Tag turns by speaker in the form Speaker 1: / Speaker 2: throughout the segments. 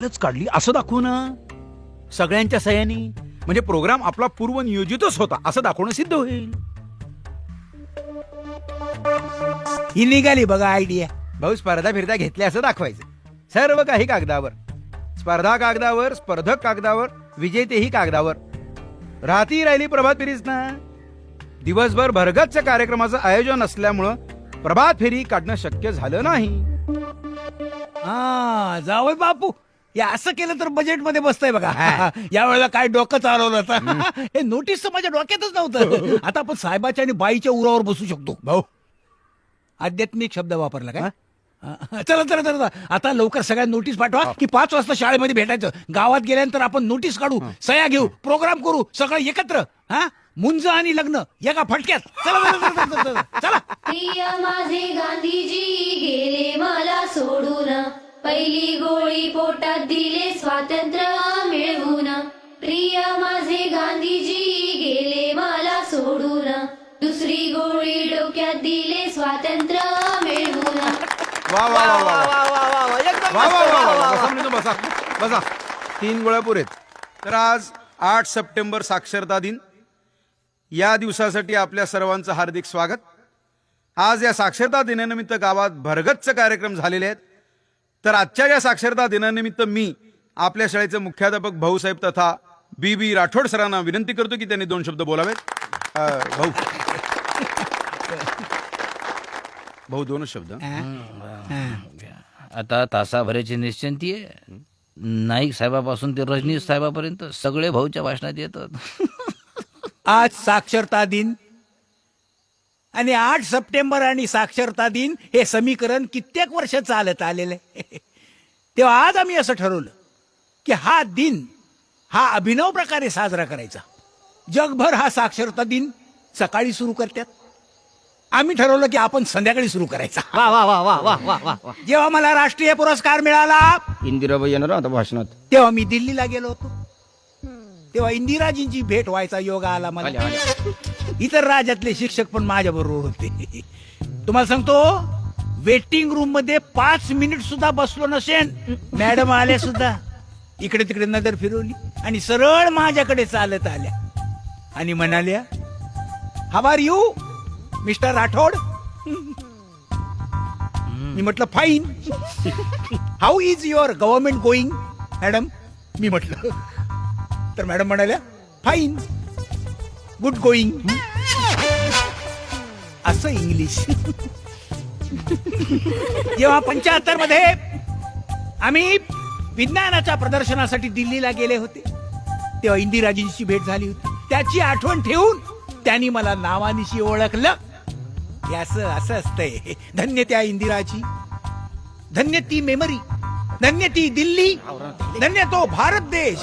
Speaker 1: काढली असं दाखवू ना सगळ्यांच्या सह्यांनी, म्हणजे प्रोग्राम आपला पूर्वनियोजितच होता असं दाखवणं सिद्ध होईल.
Speaker 2: ही निघाली बघा आयडिया.
Speaker 1: भाऊ स्पर्धा फिरता घेतल्या असं दाखवायचं. सर्व काही कागदावर, स्पर्धा कागदावर, स्पर्धक कागदावर, विजेतेही कागदावर. राहिली प्रभात फेरीच ना. दिवसभर भरगच्च कार्यक्रमाचं आयोजन असल्यामुळं प्रभात फेरी काढणं शक्य झालं नाही.
Speaker 2: हा जावय बापू, या असं केलं तर बजेट मध्ये बसतंय बघा. या वेळेला काय डोकं चालवलं होतं. हे नोटीस माझ्या डोक्यातच नव्हतं. आता आपण साहेबाच्या आणि बाईच्या उरावर बसू शकतो.
Speaker 1: भाऊ
Speaker 2: आध्यात्मिक शब्द वापरला काय? चला चला चला, आता लवकर सगळ्या नोटीस पाठवा की 5 वाजता शाळेमध्ये भेटायचं. गावात गेल्यानंतर आपण नोटीस काढू, सह्या घेऊ, प्रोग्राम करू, सगळं एकत्र. हा, मुंज आणि लग्न एका फटक्यात. चला चला, चला, चला, चला, चला.
Speaker 3: प्रिय माझे गांधीजी गेले मला सोडून, पहिली गोळी पोटात दिले स्वातंत्र्य मिळवून. प्रिय माझे गांधीजी गेले मला सोडून, दुसरी गोळी डोक्यात दिले स्वातंत्र्य मिळवून.
Speaker 1: वा वा वा वा वा वा वा, बसा मुलींनो, बसा बसा. 3 गोळ्या पुरेत. तर आज 8 सप्टेंबर साक्षरता दिन. या दिवसासाठी आपल्या सर्वांचं हार्दिक स्वागत. आज या साक्षरता दिनानिमित्त गावात भरगच्च कार्यक्रम झालेले आहेत. तर आजच्या या साक्षरता दिनानिमित्त मी आपल्या शाळेचे मुख्याध्यापक भाऊसाहेब तथा बी राठोड सरांना विनंती करतो की त्यांनी 2 शब्द बोलावेत. भाऊ भाऊ 2 शब्द.
Speaker 4: आता तासाभराची निश्चिंती आहे. नाईक साहेबापासून ते रजनीश साहेबापर्यंत सगळे भाऊच्या भाषणात येतात.
Speaker 2: आज साक्षरता दिन आणि 8 सप्टेंबर आणि साक्षरता दिन हे समीकरण कित्येक वर्ष चालत आलेलं आहे. तेव्हा आज आम्ही असं ठरवलं की हा दिन हा अभिनव प्रकारे साजरा करायचा. जगभर हा साक्षरता दिन सकाळी सुरू करतात. आम्ही ठरवलं की आपण संध्याकाळी सुरू करायचा.
Speaker 5: वा वा वा वा वा वा वा वा.
Speaker 2: जेव्हा मला राष्ट्रीय पुरस्कार मिळाला
Speaker 5: इंदिराबाई येणार आता भाषणात.
Speaker 2: तेव्हा मी दिल्लीला गेलो होतो. तेव्हा इंदिराजींची भेट व्हायचा योग आला मला. इतर राज्यातले शिक्षक पण माझ्या बरोबर होते. तुम्हाला सांगतो, वेटिंग रूम मध्ये 5 मिनिट सुद्धा बसलो नसेन, मॅडम आल्या सुद्धा. इकडे तिकडे नजर फिरवली आणि सरळ माझ्याकडे चालत आल्या आणि म्हणाल्या, how are you mister Rathod? मी म्हटलं fine. How is your government going madam? मी म्हटलं. तर मॅडम म्हणाल्या, फाईन, गुड गोईंग. असं इंग्लिश. जेव्हा 75 मध्ये आम्ही विज्ञानाच्या प्रदर्शनासाठी दिल्लीला गेले होते, तेव्हा इंदिराजींची भेट झाली होती. त्याची आठवण ठेवून त्यांनी मला नावानिशी ओळखलं. हे असं असं असतंय. धन्य त्या इंदिराची, धन्य ती मेमरी, धन्य ती दिल्ली, धन्य तो भारत देश,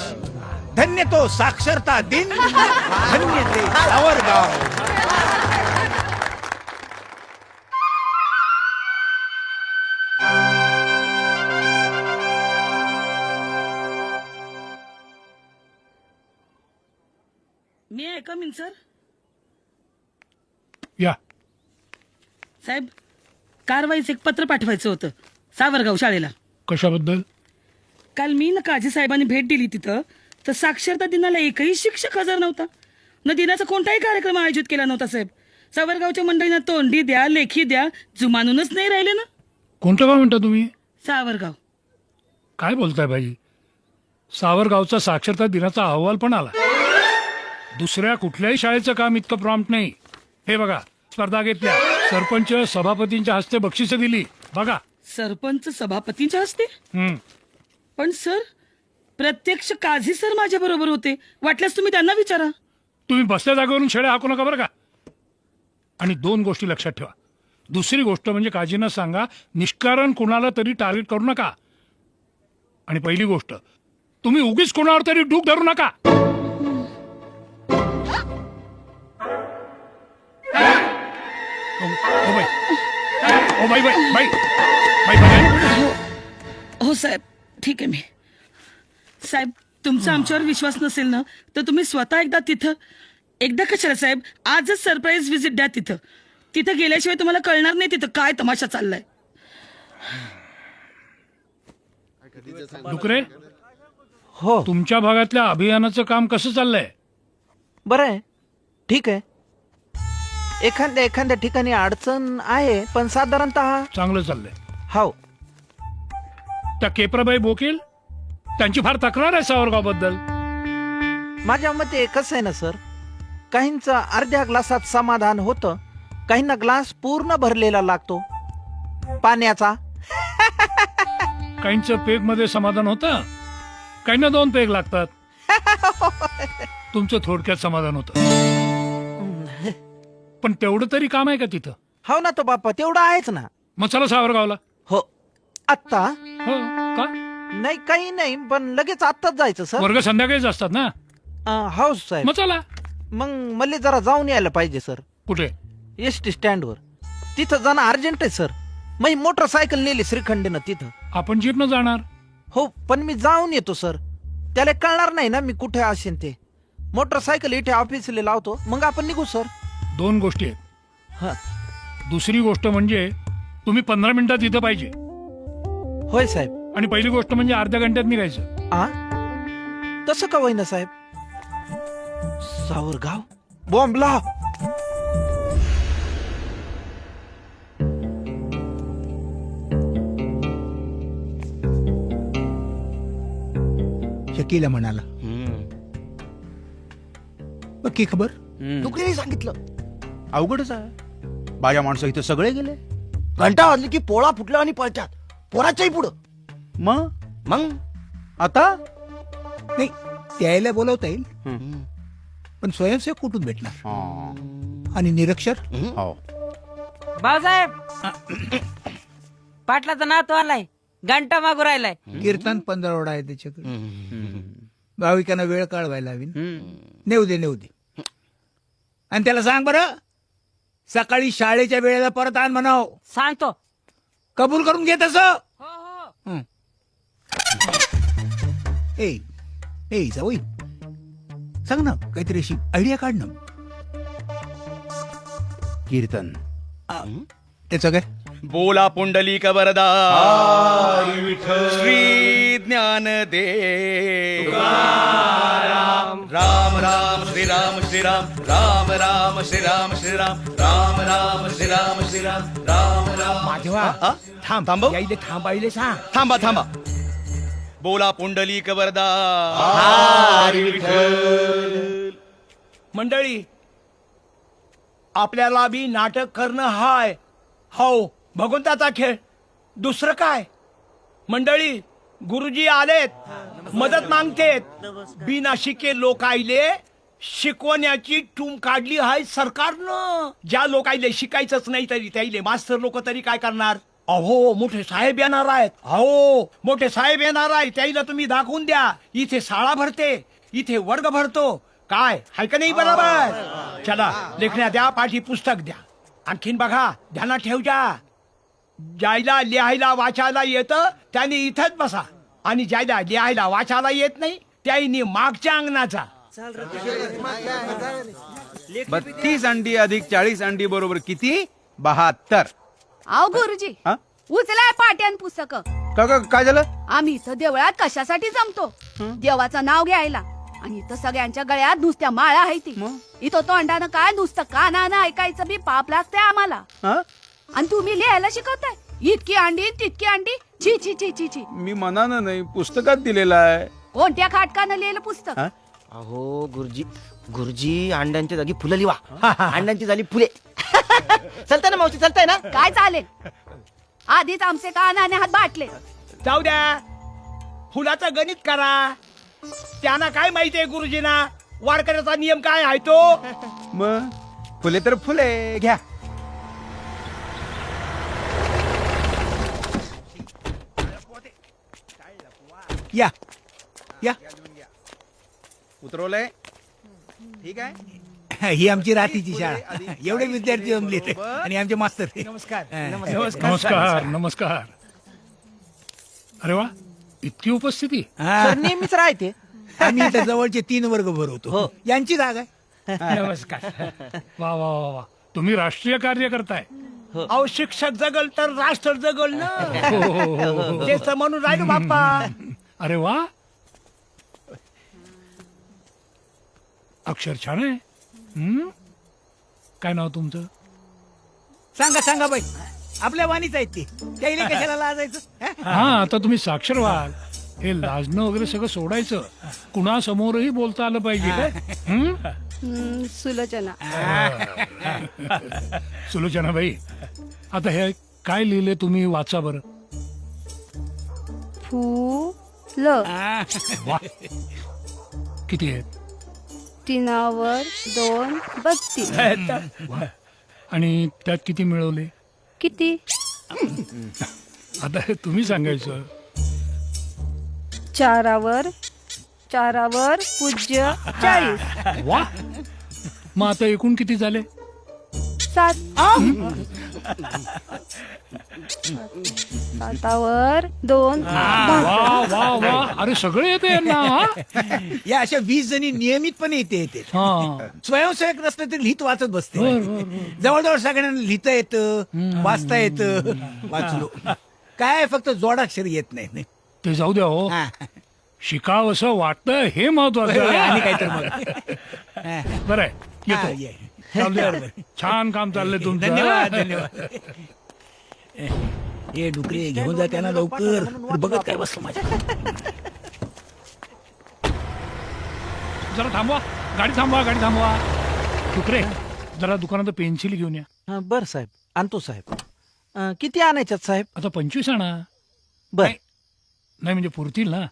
Speaker 2: धन्य तो साक्षरता दिन, धन्य ते सावरगाव.
Speaker 6: मी आहे कमीन सर.
Speaker 7: या
Speaker 6: साहेब, कारवाईचं एक पत्र पाठवायचं होतं सावरगाव शाळेला.
Speaker 7: कशाबद्दल?
Speaker 6: काल मी ना काजी साहेबांनी भेट दिली तिथं, तर साक्षरता दिनाला एकही शिक्षक हजर नव्हता. न दिनाचा कोणताही कार्यक्रम आयोजित केला नव्हता साहेब. सावरगावच्या मंडळींना तोंडी द्या, लेखी द्या, जुमानूनच नाही राहिले ना.
Speaker 7: कोणतं गाव म्हणता तुम्ही?
Speaker 6: सावरगाव.
Speaker 7: काय बोलताय भाई? सावरगावचा साक्षरता दिनाचा अहवाल पण आला. दुसऱ्या कुठल्याही शाळेचं काम इतकं प्रॉम्प्ट नाही. हे बघा, स्पर्धा घेतल्या, सरपंच सभापतींच्या हस्ते बक्षिसं दिली. बघा.
Speaker 6: सरपंच सभापतींच्या हस्ते?
Speaker 7: हम्म.
Speaker 6: पण सर, प्रत्यक्ष काझी सर माझ्या बरोबर होते. वाटल्यास तुम्ही त्यांना विचारा.
Speaker 7: तुम्ही बसल्या जागेवरून शेळ्या हाकू नका बरं का. आणि 2 गोष्टी लक्षात ठेवा. दुसरी गोष्ट म्हणजे काजींना सांगा, निष्कारण कुणाला तरी टार्गेट करू नका. आणि पहिली गोष्ट, तुम्ही उगीच कोणावर तरी डूक धरू नका.
Speaker 6: हो साहेब, ठीक आहे. मी साहेब, तुमचा आमच्यावर विश्वास नसेल ना, तर तुम्ही स्वतः एकदा कशाला साहेब, आजच सरप्राईज व्हिजिट द्या तिथं. तिथं गेल्याशिवाय तुम्हाला कळणार नाही तिथं काय तमाशा चाललाय.
Speaker 7: डुकरे
Speaker 8: हो
Speaker 7: तुमच्या भागातल्या अभियानाचं काम कसं चाललंय?
Speaker 8: बरं आहे, ठीक आहे. एखाद्या एखाद्या ठिकाणी अडचण आहे, पण साधारणतः
Speaker 7: चांगलं चाललंय.
Speaker 8: हो.
Speaker 7: त्या केपराबाई बोकील त्यांची फार तक्रार आहे सावरगाव बद्दल.
Speaker 8: माझ्या मते कसं आहे ना सर, काहींचं अर्ध्या ग्लासात समाधान होतं, काहींना ग्लास पूर्ण भरलेला लागतो पाण्याचा.
Speaker 7: काहींचं पेग मध्ये समाधान होतं, काहींना 2 पेग लागतात. तुमचं थोडक्यात समाधान होतं. पण तेवढं तरी काम आहे का तिथं?
Speaker 8: हो ना तो बाप्पा, तेवढं आहेच ना.
Speaker 7: मग चला सावरगावला.
Speaker 8: हो. आत्ता
Speaker 7: हो का?
Speaker 8: नाही, काही नाही, पण लगेच आत्ताच जायचं सर.
Speaker 7: वर्ग संध्याकाळीच असतात ना?
Speaker 8: हो साहेब.
Speaker 7: मग चला.
Speaker 8: मग मला जरा जाऊन यायला पाहिजे सर.
Speaker 7: कुठे?
Speaker 8: एसटी स्टँडवर. तिथं जाणं अर्जंट आहे सर. मी मोटरसायकल नेली श्रीखंडीनं तिथं.
Speaker 7: आपण जीपनं जाणार?
Speaker 8: हो, पण मी जाऊन येतो सर. त्याला कळणार नाही ना मी कुठे असेन ते. मोटरसायकल इथे ऑफिसला लावतो, मग आपण निघू सर.
Speaker 7: 2 गोष्टी आहेत.
Speaker 8: हा.
Speaker 7: दुसरी गोष्ट म्हणजे तुम्ही 15 मिनिटात इथं पाहिजे.
Speaker 8: होय साहेब.
Speaker 7: आणि पहिली गोष्ट म्हणजे अर्ध्या घंट्यात निघायचं.
Speaker 8: तसं का होईना साहेब? सावरगाव बॉम्बला.
Speaker 2: शकीला म्हणाला, की खबर
Speaker 5: डुकरेने सांगितलं.
Speaker 1: अवघडच आहे. बाया माणसं इथं सगळे गेले.
Speaker 5: घंटा वाजली की पोळा फुटला आणि पळतात. पोराच्याही पुढं.
Speaker 1: मग आता
Speaker 2: नाही, त्याला बोलवता येईल, पण स्वयंसेवक कुठून भेटणार? आणि निरक्षर?
Speaker 1: हो.
Speaker 9: भाऊसाहेब, पाटलाचा नातू आलाय, घंटा मागू राहिलाय.
Speaker 2: कीर्तन 15 आहे त्याच्याकडे. भाविकांना वेळ काढवायला हवी. नेऊ दे. आणि त्याला सांग बरं, सकाळी शाळेच्या वेळेला परत आण म्हणाव.
Speaker 9: सांगतो.
Speaker 2: कबूल करून घे तसं. ए जाऊ, सांग ना काहीतरी अशी आयडिया काढ ना.
Speaker 1: कीर्तन
Speaker 2: त्याचं काय?
Speaker 1: बोला पुंडलिक वरदा श्री ज्ञानदेव राम राम श्रीराम श्रीराम राम राम श्रीराम श्रीराम राम राम श्रीराम श्रीराम राम राम.
Speaker 2: माझ्या थांब यायले थांबायले सांग.
Speaker 1: थांबा. बोला पुंडलिक वरदा.
Speaker 2: मंडळी, आपल्याला बी नाटक करणं हाय. हो, भगवंताचा खेळ, दुसरं काय. मंडळी, गुरुजी आलेत, मदत मागतेत. बिना शिके लोक आईले शिकवण्याची टूम काढली आहे सरकारनं. ज्या लोक आईले शिकायचंच नाही तरी त्याईले मास्तर लोक तरी काय करणार? अहो, मोठे साहेब येणार आहेत. मोठे साहेब येणार आहे, त्याईला तुम्ही दाखवून द्या. इथे शाळा भरते, इथे वर्ग भरतो. काय हाय का नाही? बरोबर. चला, लेखण्या द्या, पाठी पुस्तक द्या. आणखीन बघा, ध्यानात ठेवजा. ज्याला लिहायला वाचायला येतं त्याने इथंच बसा, आणि ज्याला लिहायला वाचायला येत नाही त्याने मागच्या अंगणाचा.
Speaker 1: 32 अंडी अधिक 40 अंडी बरोबर किती? 72.
Speaker 3: आओ गुरुजी,
Speaker 1: हा?
Speaker 3: उचलाय पाट्यान पुस्तक.
Speaker 1: काय झालं?
Speaker 3: आम्ही इथं देवळात कशासाठी जमतो? देवाचं नाव घ्यायला. आणि इथं सगळ्यांच्या गळ्यात नुसत्या माळा आहे ती. इथं तोंडानं काय, नुसतं कानानं ऐकायचं बी पाप लागतंय आम्हाला. आणि तुम्ही लिहायला शिकवताय? इतकी अंडी तितकी अंडी. छी छी छी छी छी.
Speaker 1: मी मनानं नाही, पुस्तकात दिलेला आहे.
Speaker 3: कोणत्या खाटकानं लिहिलं पुस्तक?
Speaker 5: अहो गुरुजी अंड्यांच्या जागी फुलं लिवा. अंड्यांची झाली फुले. चालतंय ना मावशी, चालतंय ना?
Speaker 3: काय चालेल? आधीच आमचे कानाने हात बाटले.
Speaker 2: जाऊ द्या, फुलाचं गणित करा. त्यांना काय माहितीये गुरुजींना वारकऱ्याचा नियम काय आहे तो?
Speaker 1: मग फुले तर फुले घ्या.
Speaker 2: या या.
Speaker 1: उतरवलंय? ठीक आहे.
Speaker 2: ही आमची रात्रीची शाळा. एवढे विद्यार्थी जमले आणि आमचे मास्तर. नमस्कार.
Speaker 7: नमस्कार. अरे वा, इतकी उपस्थिती.
Speaker 8: सर नेहमीच राहते.
Speaker 2: आम्ही इथं जवळचे 3 वर्ग भरवतो. यांची जागा आहे.
Speaker 7: नमस्कार. वा वा वा वा, तुम्ही राष्ट्रीय कार्य करताय.
Speaker 2: अहो शिक्षक जगल तर राष्ट्र जगल ना तेच तर म्हणून राहिलो बाप्पा.
Speaker 7: अरे वा, अक्षर छान आहे. काय नाव तुमचं?
Speaker 2: सांगा सांगा बाई, आपल्या वाणीच आहेत ते, त्याला कशाला लाजायचं?
Speaker 7: हा, आता तुम्ही साक्षर व्हाल, हे लाजणं वगैरे सगळं सोडायचं, कुणासमोरही बोलता आलं पाहिजे काय?
Speaker 3: सुलोचना.
Speaker 7: सुलोचना बाई, आता हे काय लिहिले तुम्ही, वाचा बरं.
Speaker 3: फुल
Speaker 7: वा, किती आहेत?
Speaker 3: 3 वर 2 32.
Speaker 7: आणि त्यात किती मिळवले?
Speaker 3: किती?
Speaker 7: आता हे तुम्ही सांगायचं.
Speaker 3: 4 वर पूज्य 40.
Speaker 7: वा, मग आता एकूण किती झाले?
Speaker 3: 7. 7 वर 2
Speaker 7: वा वा वा, अरे सगळे येते यांना. हा?
Speaker 2: या अशा 20 जणी नियमितपणे येते.
Speaker 7: हा.
Speaker 2: स्वयंसेवक नसले तरी लिहित वाचत बसते. जवळजवळ सगळ्यांना लिहिता येतं, वाचता येतं. वाचलो काय, फक्त जोडाक्षर येत नाही.
Speaker 7: ते जाऊ द्या हो,
Speaker 2: हा.
Speaker 7: शिकावं असं वाटतं हे महत्वाचं.
Speaker 2: आणि काय तर मग.
Speaker 7: बरं आहे,
Speaker 2: हा,
Speaker 7: येतो.
Speaker 2: ये.
Speaker 7: चालू द्या. छान काम चाललंय तुमचं.
Speaker 2: धन्यवाद धन्यवाद. हे डुकरे घेऊन जा त्यांना लवकर. बघत काय बसलो माझ्या.
Speaker 7: जरा थांबवा, गाडी थांबवा. शुक्रे, जरा दुकानात पेन्सिल घेऊन या.
Speaker 8: बर साहेब, आणतो साहेब. किती आणायच्यात साहेब?
Speaker 7: आता 25 आणा.
Speaker 8: बर.
Speaker 7: नाही म्हणजे पुरतील ना?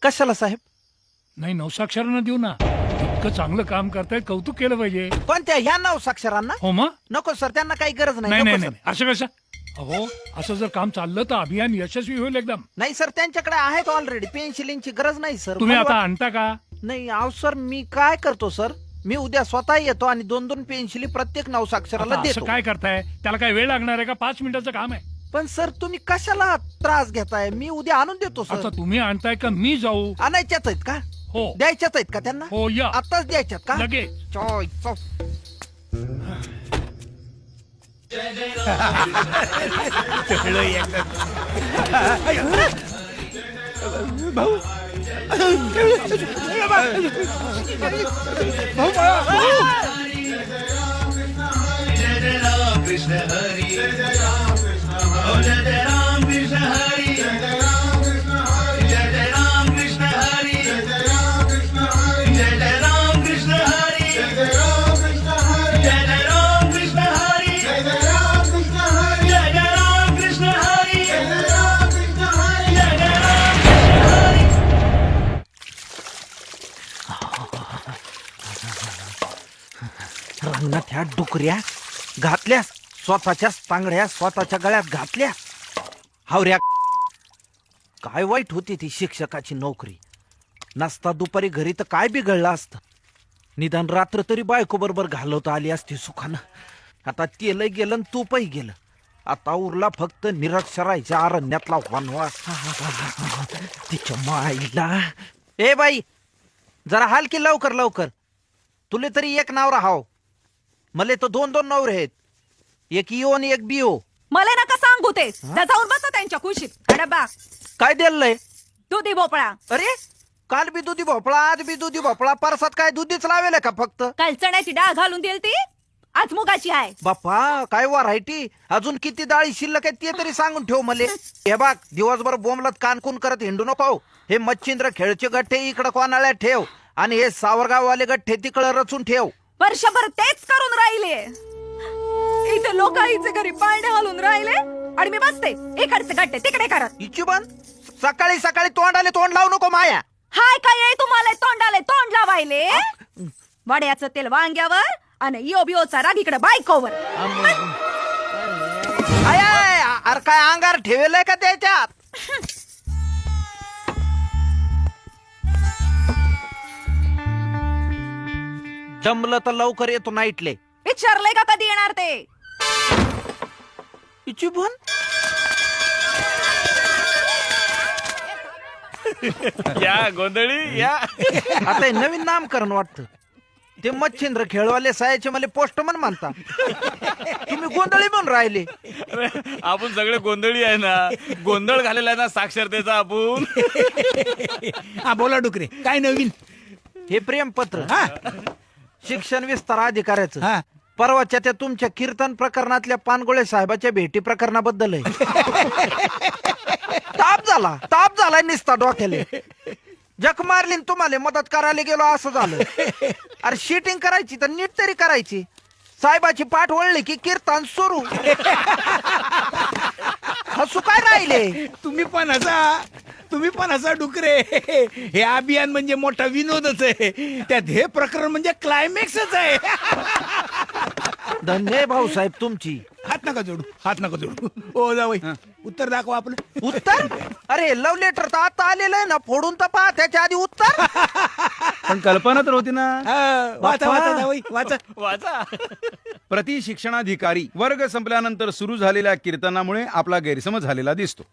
Speaker 8: कशाला साहेब?
Speaker 7: नाही, नवसाक्षरांना देऊ ना. इतकं चांगलं काम करतायत, कौतुक केलं पाहिजे.
Speaker 8: पण त्या ह्या 9 साक्षरांना
Speaker 7: हो मग?
Speaker 8: नको सर, त्यांना काही गरज
Speaker 7: नाही
Speaker 8: नाही.
Speaker 7: नाही
Speaker 8: नको,
Speaker 7: नाही,
Speaker 8: सर.
Speaker 7: असं कसं? अहो, असं जर काम चाललं तर अभियान यशस्वी होईल एकदम.
Speaker 8: नाही सर, त्यांच्याकडे आहेत ऑलरेडी. पेन्सिलिंची गरज नाही सर.
Speaker 7: तुम्ही
Speaker 8: मला
Speaker 7: आता आणता का?
Speaker 8: नाही अहो सर, मी काय करतो सर, मी उद्या स्वतः येतो आणि 2-2 पेन्सिली प्रत्येक 9 साक्षराला
Speaker 7: आता असं
Speaker 8: देतो.
Speaker 7: काय करताय? त्याला काय वेळ लागणार आहे का? 5 मिनिटाचं काम आहे.
Speaker 8: पण सर तुम्ही कशाला त्रास घेताय? मी उद्या आणून देतो
Speaker 7: आता
Speaker 8: सर.
Speaker 7: तुम्ही आणताय का मी जाऊ?
Speaker 8: आणायच्याच आहेत का?
Speaker 7: हो
Speaker 8: द्यायच्याच आहेत का त्यांना?
Speaker 7: हो, या
Speaker 8: आताच द्यायच्यात का?
Speaker 7: लगेच.
Speaker 8: चॉय, चॉय. रंगणात ह्या डुकऱ्या घातल्या, स्वतःच्या तांगड्या स्वतःच्या गळ्यात घातल्या. हावऱ्या, काय वाईट होती ती शिक्षकाची नोकरी. नसता दुपारी घरी तर काय बिघडलं असतं. निदान रात्र तरी बायको बरोबर घालवता आली असती सुखानं. आता तेलही गेलं आणि तूपही गेलं. आता उरला फक्त निरक्षरायच्या अरण्यातला वनवास. तिच्या माईला. ए बाई, जरा हाल की लवकर लवकर. तुले तरी एक नाव राहाव, मले तर 2-2 नवरे आहेत. एक इओ आणि एक बिओ.
Speaker 3: मला नका सांगू ते. जा जाऊन बसा त्यांच्या खुशीत. डबा
Speaker 8: काय दिलंय?
Speaker 3: दुधी भोपळा.
Speaker 8: अरे, काल बी दुधी भोपळा, आज बी दुधी भोपळा. परसात काय दुधीच लावेल का फक्त?
Speaker 3: काल चण्याची डाळ घालून दिली ती, आज मुगाची आहे.
Speaker 8: बाप्पा, काय व्हरायटी. अजून किती डाळी शिल्लक आहे ते तरी सांगून ठेव मले. हे बघ, दिवसभर बोंबलत कानकून करत हिंडू नको. हे मच्छिंद्र खेळचे गठ्ठे इकडं कोणाला ठेव आणि हे सावरगाववाले गठ्ठे तिकडं रचून ठेव.
Speaker 3: वर्षभर तेच करून राहिले. इथे लोक आईचे घरी पाळणे घालून राहिले आणि मी बसते इकडचे गट्टे तिकडे करत.
Speaker 8: इची बन, सकाळी सकाळी तोंडाले तोंड लावू नको माया.
Speaker 3: हाय काय आहे तुम्हाला तोंडाले तोंड लावायले? वड्याचं तेल वांग्यावर आणि इओ बिओचा राग इकडे बायकोवर.
Speaker 8: आय आय, अरे काय अंगार ठेवलंय का त्याच्यात? जमलं तर लवकर येतो नाईटले.
Speaker 3: विचारलंय का कधी येणार ते?
Speaker 8: इची बन.
Speaker 5: या गोंधळी या.
Speaker 8: आता हे नवीन नामकरण वाटतं. ते मच्छिंद्र खेळवाले सायाचे मला पोस्टमन म्हणतात. तुम्ही गोंधळी म्हणून राहिले.
Speaker 10: आपण सगळे गोंधळी आहे ना, गोंधळ घालेला आहे ना साक्षरतेचा आपण.
Speaker 2: हा बोला डुकरे, काय नवीन?
Speaker 8: हे प्रेमपत्र शिक्षण विस्तार अधिकाऱ्याचं
Speaker 2: हा.
Speaker 8: परवाच्या त्या तुमच्या कीर्तन प्रकरणातल्या पानगोळे साहेबाच्या भेटी प्रकरणाबद्दल आहे. ताप झालाय निसता डोक्याले. जख मारली न तुम्हाला मदत करायला गेलो असं झालं. अरे शिटिंग करायची तर नीट तरी करायची. साहेबाची पाठ वळली की कीर्तन सुरू. हसू काय राहिले?
Speaker 2: तुम्ही पण हसा डुकरे. हे अभियान म्हणजे मोठा विनोदच आहे, त्यात हे प्रकरण म्हणजे क्लायमॅक्सच आहे.
Speaker 8: धन्य भाऊसाहेब तुमची.
Speaker 2: हात नका जोडू. हो जावई, उत्तर दाखवा आपलं.
Speaker 8: उत्तर? अरे लव्ह लेटर तर आता आलेलं आहे ना, फोडून तर पहा त्याच्या आधी उत्तर.
Speaker 1: पण कल्पना तर होती ना.
Speaker 2: हा, वाचा जावई, वाचा.
Speaker 10: वाचा.
Speaker 1: प्रति शिक्षणाधिकारी वर्ग संपल्यानंतर सुरू झालेल्या कीर्तनामुळे आपला गैरसमज झालेला दिसतो.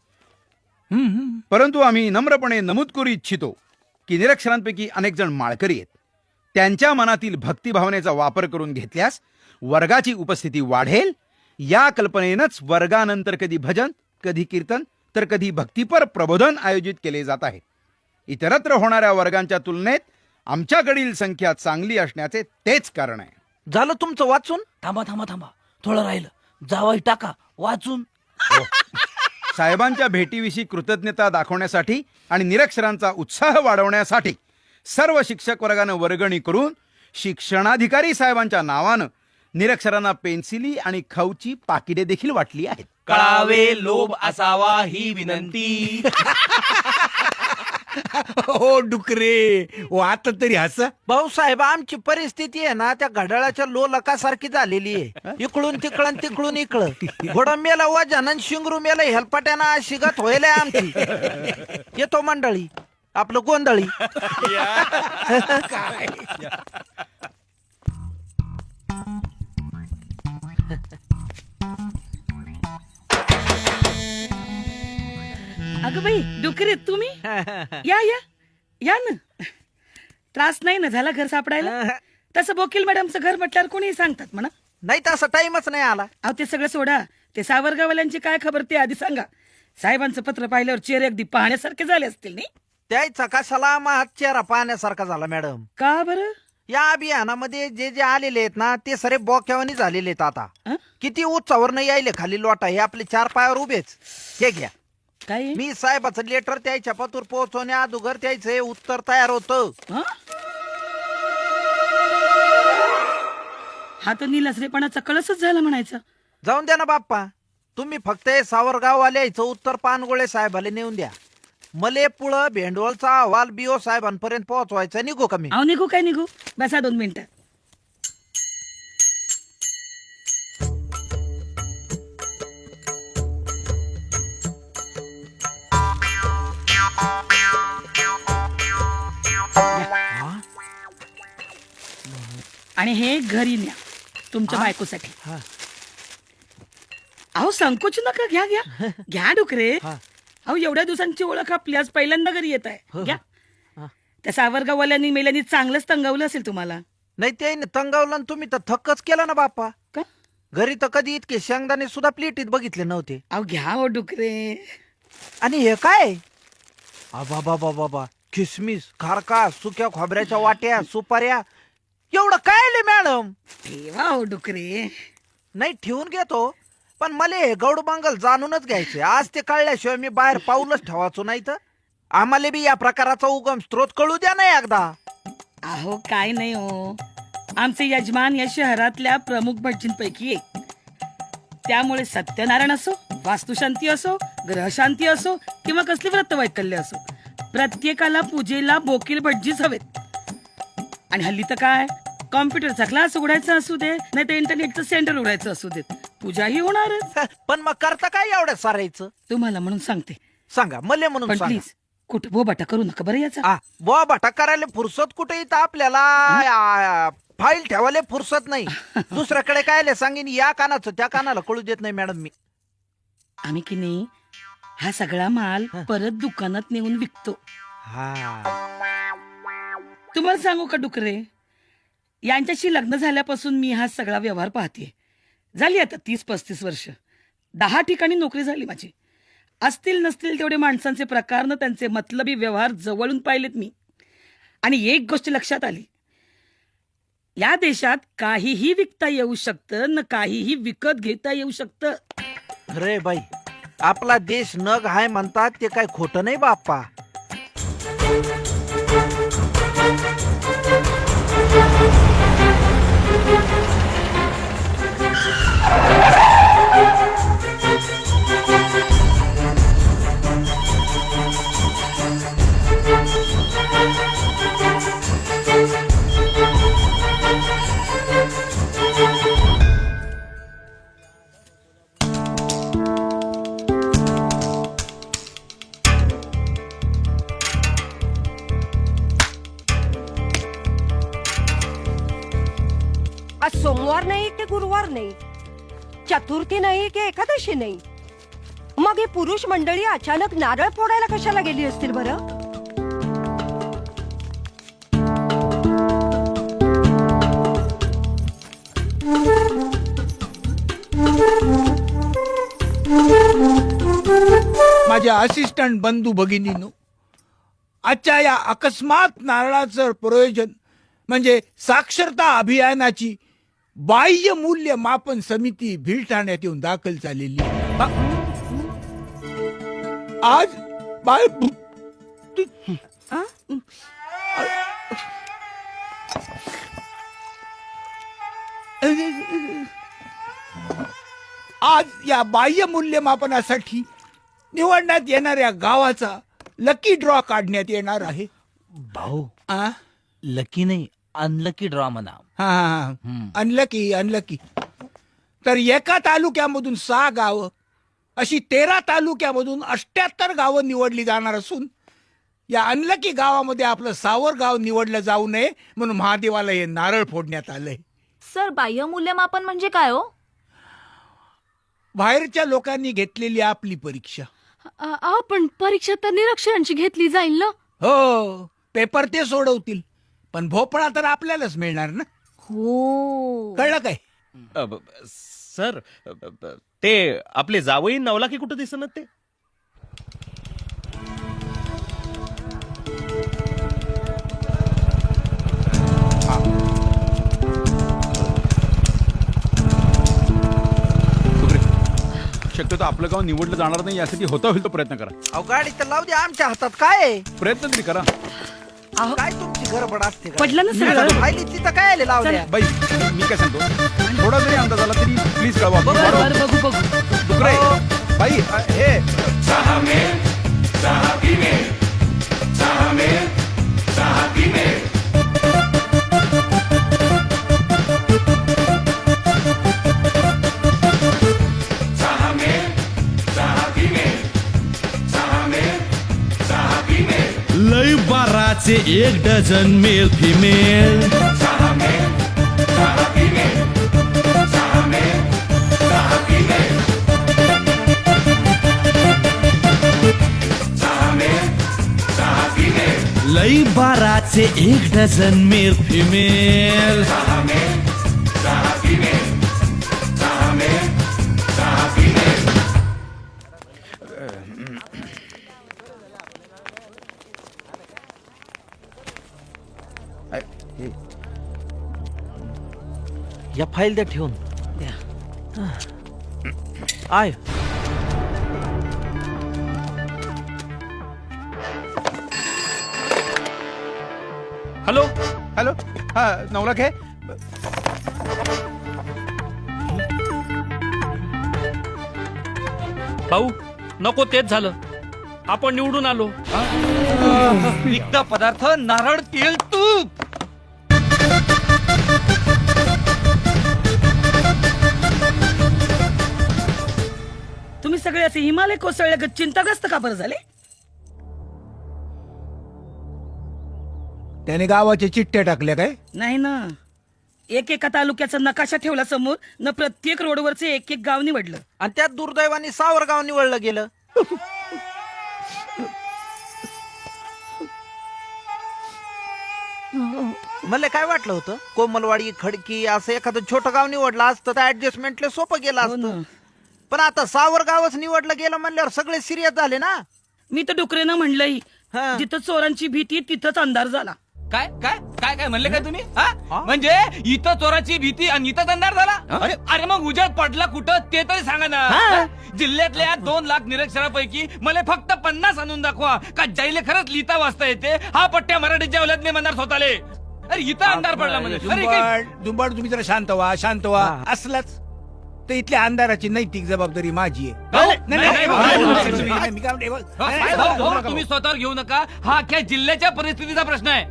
Speaker 1: परंतु आम्ही नम्रपणे नमूद करू इच्छितो की निरक्षरांपैकी अनेक जण माळकरी आहेत. त्यांच्या मनातील भक्तिभावनेचा वापर करून घेतल्यास वर्गाची उपस्थिती वाढेल. या कल्पनेनंच वर्गानंतर कधी भजन, कधी कीर्तन, तर कधी भक्तिपर प्रबोधन आयोजित केले जात आहे. इतरत्र होणाऱ्या वर्गांच्या तुलनेत आमच्याकडील संख्या चांगली असण्याचे तेच कारण आहे.
Speaker 8: झालं तुमचं वाचून?
Speaker 4: थांबा थोडं राहिलं. जावई टाका वाचून.
Speaker 1: साहेबांच्या भेटीविषयी कृतज्ञता दाखवण्यासाठी आणि निरक्षरांचा उत्साह वाढवण्यासाठी सर्व शिक्षक वर्गानं वर्गणी करून शिक्षणाधिकारी साहेबांच्या नावानं निरक्षरांना पेन्सिली आणि खाऊची पाकिटे देखील वाटली आहेत.
Speaker 10: कळावे लोभ असावा ही विनंती.
Speaker 2: हो डुकरे, हो आता तरी हसा.
Speaker 8: भाऊसाहेब आमची परिस्थिती आहे ना त्या घड्याळाच्या लोलकासारखी झालेली आहे. इकडून तिकडून इकडं. घोडा मेला वजन शिंगरू मेला हेलपाट्याना शिगत होईल आमची. येतो मंडळी आपलं गोंधळी.
Speaker 6: अगं बाई डुकरे तुम्ही या या या ना. त्रास नाही ना झाला घर सापडायला? तसं वकील मॅडमचं घर म्हटल्यावर कोणी सांगतात म्हणा.
Speaker 8: नाही तसा टाइमच नाही आला.
Speaker 6: अहो ते सगळं सोडा. ते सावरगावल्यांची काय खबर ते आधी सांगा. साहेबांचं पत्र पाहिल्यावर चेहरे अगदी पाहण्यासारखे झाले असतील नाही?
Speaker 8: त्याचा कशाला माझा चेहरा पाहण्यासारखा झाला मॅडम.
Speaker 6: का बरं?
Speaker 8: या अभियानामध्ये जे जे आलेले आहेत ना ते सरे बोक्यावानी झालेले आहेत. आता
Speaker 6: हं?
Speaker 8: किती उंचावर नाही यायले खाली लोटा. हे आपले 4 पायावर उभेच. हे घ्या.
Speaker 6: काय आहे?
Speaker 8: मी साहेबाचं लेटर त्याच्या पतूर पोहोचवण्या अगोदर त्याचं उत्तर तयार होतं.
Speaker 6: हं? हा तर निलसरेपणाचा कळसच झाला म्हणायचा.
Speaker 8: जाऊन द्या ना बाप्पा. तुम्ही फक्त हे सावरगाववाले यायचं उत्तर पानगोळे साहेबाला नेऊन द्या. मले पुळं भेंडवलचा अहवाल बीओ साहेबांपर्यंत पोहोचवायचा. निघू का मी?
Speaker 6: अहो निघू काय निघू. बसा 2 मिनिटं. आणि हे घरी न्या तुमच्या बायकोसाठी. अहो संकोच नका. घ्या घ्या घ्या डुकरे. अहो एवढ्या दिवसांची ओळख आपली आज पहिल्यांदा घरी येत आहे. घ्या. त्या सावरगाववाल्यांनी मेल्यांनी चांगलंच तंगवलं असेल तुम्हाला.
Speaker 8: नाही ते तंगावलं आणि तुम्ही तर थक्कच केला ना बाप्पा.
Speaker 6: का?
Speaker 8: घरी तर कधी इतके शेंगदाणे सुद्धा प्लेटीत बघितले नव्हते.
Speaker 6: अहो घ्या हो डुकरे.
Speaker 8: आणि हे काय? बाबा किसमिस, खारका, सुक्या खोबऱ्याच्या वाट्या, सुपाऱ्या, एवढं काय आले मॅडम?
Speaker 6: ठेवा हो डुकरे.
Speaker 8: नाही ठेवून घेतो पण मला हे गौड मंगल जाणूनच घ्यायचे. आज ते कळल्याशिवाय मी बाहेर पाऊलच ठेवायचो. नाही तर आम्हाला बी या प्रकाराचा उगम स्त्रोत कळू द्या ना एकदा.
Speaker 6: अहो काय नाही हो. आमचे यजमान या शहरातल्या प्रमुख भटजींपैकी एक. त्यामुळे सत्यनारायण असो, वास्तुशांती असो, ग्रहशांती असो किंवा कसली व्रतवैकल्य असो, प्रत्येकाला पूजेला बोकील भटजीच हवेत. आणि हल्ली तर काय कॉम्प्युटरचा क्लास उघडायचा असू दे नाही तर इंटरनेटचं सेंटर उघडायचं असू देत, पूजाही होणारच.
Speaker 8: पण मग करता काय एवढ्या सारायचं?
Speaker 6: तुम्हाला म्हणून सांगते.
Speaker 8: सांगा मले म्हणून
Speaker 6: पण
Speaker 8: सांगा.
Speaker 6: प्लीज कुठं बोबाटा करू नका बरं याचा.
Speaker 8: बुवा भटा करायला फुरसत कुठे इथं आपल्याला. फाईल ठेवायला फुरसत नाही. दुसऱ्याकडे काय सांगेन या कानाचं त्या कानाला कळू देत नाही मॅडम मी.
Speaker 6: आम्ही की नाही हा सगळा माल परत दुकानात नेऊन विकतो. तुम्हाला सांगू का डुकरे, यांच्याशी लग्न झाल्यापासून मी हा सगळा व्यवहार पाहते. झाली आता 30-35 वर्ष. 10 ठिकाणी नोकरी झाली माझी. असतील नसतील तेवढे माणसांचे प्रकार न त्यांचे मतलबी व्यवहार जवळून पाहिलेत मी. आणि एक गोष्ट लक्षात आली, या देशात काहीही विकता येऊ शकतं न काहीही विकत घेता येऊ शकतं.
Speaker 8: अरे बाई, आपला देश नग हाय म्हणतात ते काय खोटं नाही बाप्पा.
Speaker 11: आज सोमवार नाही की गुरुवार नाही, चतुर्थी नाही की एकादशी नाही, मग ही पुरुष मंडळी अचानक नारळ फोडायला कशाला गेली असतील बरं?
Speaker 2: माझ्या असिस्टंट बंधू भगिनीनो, आजच्या या अकस्मात नारळाचं प्रयोजन म्हणजे साक्षरता अभियानाची बाह्य मूल्य मापन समिती भील ठाण्यात येऊन दाखल झालेली आज आज या बाह्य मूल्यमापनासाठी निवडण्यात येणाऱ्या गावाचा लकी ड्रॉ काढण्यात येणार आहे.
Speaker 4: भाऊ,
Speaker 2: आ?
Speaker 4: लकी नाही, अनलकी ड्रॉ म्हणा.
Speaker 2: हा, अनलकी. तर एका तालुक्यामधून 6 गावं, अशी 13 तालुक्यामधून 78 गावं निवडली जाणार असून या अनलकी गावामध्ये आपलं सावर गाव निवडलं जाऊ नये म्हणून महादेवाला हे नारळ फोडण्यात आलंय.
Speaker 3: सर, बाह्य मूल्यमापन म्हणजे काय हो?
Speaker 2: बाहेरच्या लोकांनी घेतलेली आपली परीक्षा.
Speaker 3: पण परीक्षा तर निरक्षरांची घेतली जाईल ना?
Speaker 2: हो, पेपर ते सोडवतील, पण भोपळा तर आपल्यालाच मिळणार ना.
Speaker 3: हो,
Speaker 2: कळलं काय?
Speaker 10: सर, ते आपले जावई नवला की कुठं दिसत ते?
Speaker 1: शक्यतो आपलं गाव निवडलं जाणार नाही यासाठी होता होईल तो प्रयत्न करा.
Speaker 8: अहो गाडी तर लावू दे, आमच्या हातात काय आहे?
Speaker 1: प्रयत्न तरी करा.
Speaker 8: काय तुमची गडबड असते का?
Speaker 6: पडलं ना सगळं.
Speaker 8: आली तिथं काय आले लावल्या?
Speaker 1: बाई, मी काय सांगतो, थोडा जरी अंदाज आला तरी प्लीज कळवा.
Speaker 6: बघू.
Speaker 1: डुकरे, बाई, हे
Speaker 10: लय बाराचे 1 डझन मेल फिमेल. लई 12चे 1 डझन मेल फिमेल.
Speaker 8: या फाईल द्या ठेवून. आय
Speaker 1: हॅलो हॅलो, हा नवलाख आहे.
Speaker 10: भाऊ, नको तेच झालं. आपण निवडून आलो.
Speaker 4: रिक्त पदार्थ, नारळ, तेल, तूप.
Speaker 6: तुम्ही सगळे असे हिमालय कोसळल्यागत चिंताग्रस्त का बरं झाले?
Speaker 2: त्याने गावाच्या चिठ्ठ्या टाकल्या काय?
Speaker 6: नाही ना, एकेका तालुक्याचा नकाशा ठेवला समोर न प्रत्येक रोडवरचे एक गाव निवडलं.
Speaker 8: आणि त्यात दुर्दैवाने सावरगाव निवडलं गेलं. मला काय वाटलं होतं कोमलवाडी खडकी असं एखादं छोटं गाव निवडलं असतं तर ऍडजस्टमेंटला सोपं गेलं असतं. पण आता सावरगावच निवडलं गेलं म्हणल्यावर सगळे सिरियस झाले ना.
Speaker 6: मी तर डुकरेनं म्हणलंही
Speaker 8: हा.
Speaker 6: जिथं चोरांची भीती तिथंच अंधार झाला.
Speaker 2: काय काय काय काय म्हणले काय तुम्ही म्हणजे इथं चोराची भीती आणि इथं अंधार झाला. अरे मग उजेड पडला कुठं ते तरी सांगा ना. जिल्ह्यातल्या 2 लाख निरक्षरापैकी मला फक्त 50 आणून दाखवा का ज्याला खरंच लिहिता वाचता येते हा पट्ट्या मराठीच्या औलादने म्हणणार स्वतःले. अरे इथं अंधार पडला म्हणजे
Speaker 12: दुंबाड तुम्ही जरा शांत व्हा असलाच तर इथल्या अंधाराची नैतिक जबाबदारी माझी आहे.
Speaker 2: तुम्ही स्वतःवर घेऊ नका. हा अख्ख्या जिल्ह्याच्या परिस्थितीचा प्रश्न आहे.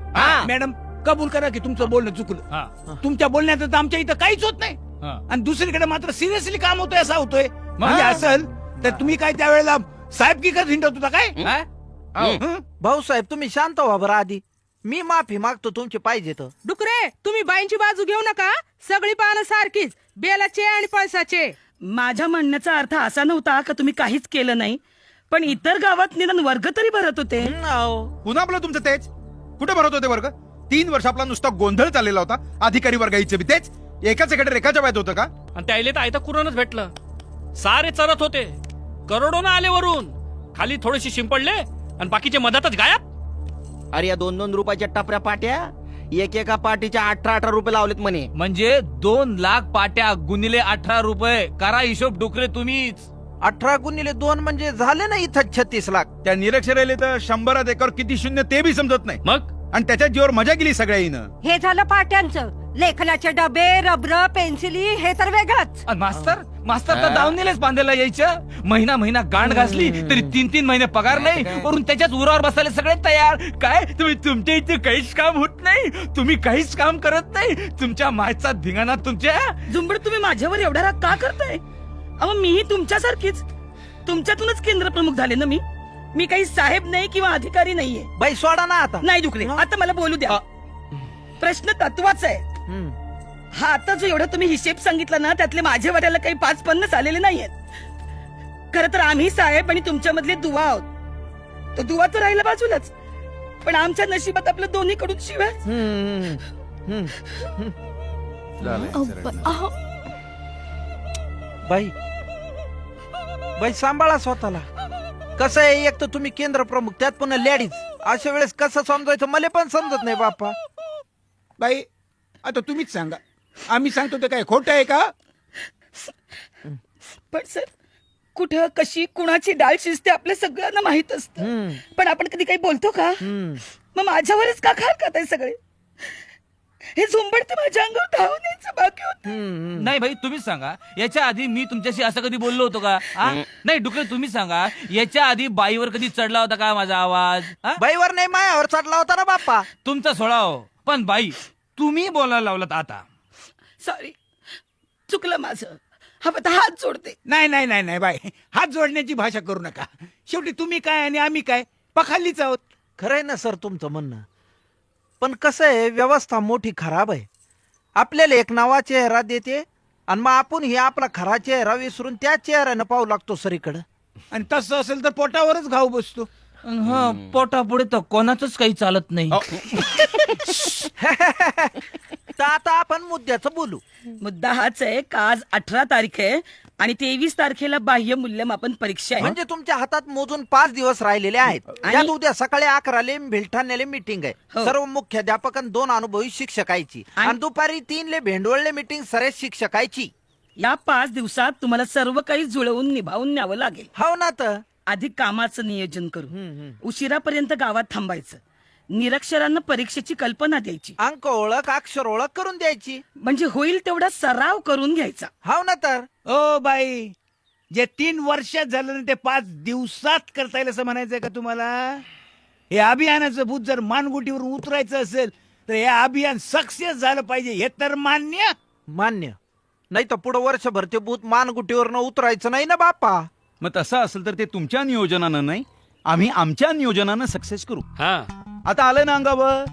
Speaker 12: मॅडम कबूल करा की तुमचं बोलणं चुकलं. तुमच्या बोलण्याचं तर आमच्या इथं काहीच होत नाही आणि दुसरीकडे मात्र सिरियसली काम होतोय असा होतोय. म्हणजे असल तर तुम्ही काय त्यावेळेला साहेब की करत हिंडत होता काय.
Speaker 8: भाऊसाहेब तुम्ही शांत व्हा बरं आधी. मी माफी मागतो तुमची पाहिजे तर.
Speaker 9: डुकरे तुम्ही बाईंची बाजू घेऊ नका. सगळी पानं सारखीच बेलाचे आणि पळसाचे.
Speaker 6: माझ्या म्हणण्याचा अर्थ असा नव्हता का तुम्ही काहीच केलं नाही, पण इतर गावात निदान वर्ग तरी भरत होते.
Speaker 1: पुन्हा आपलं तुमचं तेच कुठे भरत होते वर्ग. 3 वर्ष आपला नुसता गोंधळ चाललेला होता. अधिकारी वर्गाचे बी तेच एकाच एकडे रेखाच्या बाहेर होतं का.
Speaker 10: आणि त्याला तर आयता कुरणच भेटलं. सारे चरत होते. करोडो ना आले वरून. खाली थोडेसे शिंपडले आणि बाकीचे मधातच गायब.
Speaker 5: अरे या 2-2 रुपयाच्या टपऱ्या पाट्या एका पाटीच्या 18-18 रुपये लावलेत म्हणे.
Speaker 2: म्हणजे 2 लाख पाट्या गुणिले 18 रुपये करा हिशोब डुकरे तुम्हीच.
Speaker 8: 18 गुणिले 2 म्हणजे झाले ना इथं 36 लाख.
Speaker 1: त्या निरक्षराले तर 100 एकर किती शून्य ते बी समजत नाही.
Speaker 10: मग
Speaker 1: आणि त्याच्या जीवर मजा गेली सगळ्या हिनं.
Speaker 11: हे झालं पाट्यांचं. लेखनाचे डबे रबर पेन्सिली हे तर वेगळंच.
Speaker 2: आणि मास्तर तर दावणीलाच बांधायला यायचं. महिना गांड घासली तरी 3-3 महिने पगार नाही. वरून त्याच्याच उरावर बसायला सगळे तयार. काय तुम्ही तुमच्या इथे काहीच काम होत नाही. तुम्ही काहीच काम करत नाही. तुमच्या मायचा धिंगाणा तुमच्या.
Speaker 6: झुंबड तुम्ही माझ्यावर एवढा राग का करताय. अहो मीही तुमच्यासारखीच तुमच्यातूनच केंद्र प्रमुख झाले ना. मी काही साहेब नाही किंवा अधिकारी नाहीये.
Speaker 8: बाई सोडा ना आता.
Speaker 6: नाही डुकरे आता मला बोलू द्या. प्रश्न तत्वाचा आहे. हा आता जो एवढा तुम्ही हिशेब सांगितला ना त्यातले माझ्या वाट्याला काही 5-50 आलेले नाहीयेत. खरं तर आम्ही साहेब आणि तुमच्या मधले दुवा आहोत. तो दुवा तर राहिला बाजूलाच, पण आमच्या नशिबात आपलं दोन्हीकडून शिवाय.
Speaker 8: बाई सांभाळा स्वतःला. कसं आहे एक तर तुम्ही केंद्र प्रमुख त्यात पुन्हा लेडीज. अशा वेळेस कसं समजायचं मला पण समजत नाही बाप्पा.
Speaker 12: बाई आता तुम्हीच सांगा. आम्ही सांगतो ते काय खोटं आहे का.
Speaker 6: पण सर कुठं कशी कुणाची डाळ शिजते आपल्या सगळ्यांना माहित असतं. पण आपण कधी काही बोलतो का. मग माझ्यावरच का खार खाताय सगळे. हे झुंबड तर माझ्या अंगावर धावून यायचं बाकी होतं.
Speaker 2: नाही भाई तुम्हीच सांगा. याच्या आधी मी तुमच्याशी असं कधी बोललो होतो का. नाही डुकरे तुम्ही सांगा. याच्या आधी बाईवर कधी चढला होता का माझा आवाज.
Speaker 8: बाईवर नाही मायावर चढला होता ना बाप्पा.
Speaker 2: तुमचा सोडा हो, पण बाई तुम्ही बोलायला लावलात आता.
Speaker 6: सॉरी चुकलं माझं. हा आता हात जोडते.
Speaker 12: नाही बाई हात जोडण्याची भाषा करू नका. शेवटी तुम्ही काय आणि आम्ही काय पखालीच आहोत.
Speaker 8: खरंय ना सर तुमचं म्हणणं. पण कसं आहे व्यवस्था मोठी खराब आहे. आपल्याला एक नवा चेहरा देते आणि मग आपण ही आपला खरा चेहरा विसरून त्या चेहऱ्यानं पाहू लागतो सरीकडं.
Speaker 12: आणि तसं असेल तर पोटावरच घाव बसतो.
Speaker 2: हा पोटापुढे तर कोणाचंच काही चालत नाही.
Speaker 8: तर आता आपण मुद्द्याचं बोलू.
Speaker 6: मुद्दा हाच आहे का आज 18 तारीख आहे आणि 23 तारखेला बाह्य मूल्यमापन परीक्षा आहे.
Speaker 8: म्हणजे तुमच्या हातात मोजून 5 दिवस राहिलेले आहेत. यात उद्या सकाळी 11 भिलठाण्याला मीटिंग आहे. सर्व मुख्याध्यापक आणि 2 अनुभवी शिक्षकायची आणि दुपारी 3 भेंडवळले मीटिंग सरेश शिक्षकायची.
Speaker 6: या 5 दिवसात तुम्हाला सर्व काही जुळवून निभावून न्यावं लागेल.
Speaker 8: हो ना. तर
Speaker 6: आधी कामाचं नियोजन करू. उशिरापर्यंत गावात थांबायचं. निरक्षरांना परीक्षेची कल्पना द्यायची.
Speaker 8: अंक ओळख अक्षर ओळख करून द्यायची.
Speaker 6: म्हणजे होईल तेवढा सराव करून घ्यायचा.
Speaker 8: हो ना. तर
Speaker 12: ओ बाई जे 3 वर्षात झालं ना ते 5 दिवसात करता येईल असं म्हणायचंय का तुम्हाला. हे अभियानाचं भूत जर मानगुटीवर उतरायचं असेल तर हे अभियान सक्सेस झालं पाहिजे. हे तर मान्य
Speaker 8: नाही तर पुढे वर्षभर ते भूत मानगुटीवर उतरायचं नाही ना बाप्पा.
Speaker 1: मग तसं असेल तर ते तुमच्या नियोजनानं नाही आम्ही आमच्या नियोजनानं सक्सेस करू. आता आलंय ना अंगावर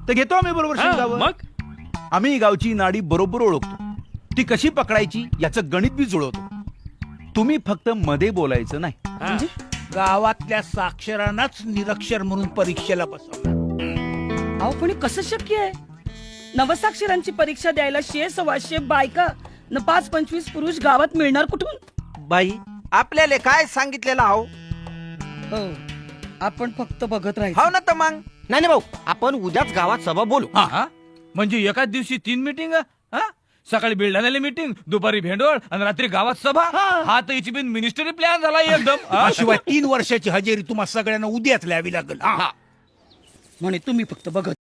Speaker 1: तर घेतो आम्ही बरोबर शिंगावर.
Speaker 10: मग
Speaker 1: आम्ही गावची नाडी बरोबर ओळखतो. ती कशी पकडायची याचं गणित बी जुळवतो. तुम्ही फक्त मध्ये बोलायचं नाही.
Speaker 12: गावातल्या साक्षरांनाच निरक्षर म्हणून परीक्षेला बसवलं.
Speaker 6: अहो पण हे कसं शक्य आहे? नवसाक्षरांची परीक्षा द्यायला 100-125 बायका न 5-25 पुरुष गावात मिळणार कुठून?
Speaker 8: बाई आपल्याला काय सांगितलेलं हाव?
Speaker 6: हो, आपण फक्त बघत राहायचं.
Speaker 8: हाव ना तर मग.
Speaker 5: नाही भाऊ, आपण उद्याच गावात सभा बोलू.
Speaker 4: म्हणजे एकाच दिवशी 3 मीटिंग, सकाळी बिल्डाण्याला मीटिंग, दुपारी भेंडोळ आणि रात्री गावात सभा. हा तर याची बिन मिनिस्टरी प्लॅन झाला एकदम.
Speaker 2: शिवाय 3 वर्षाची हजेरी तुम्हाला सगळ्यांना उद्याच लिहावी लागेल.
Speaker 6: म्हणे तुम्ही फक्त बघत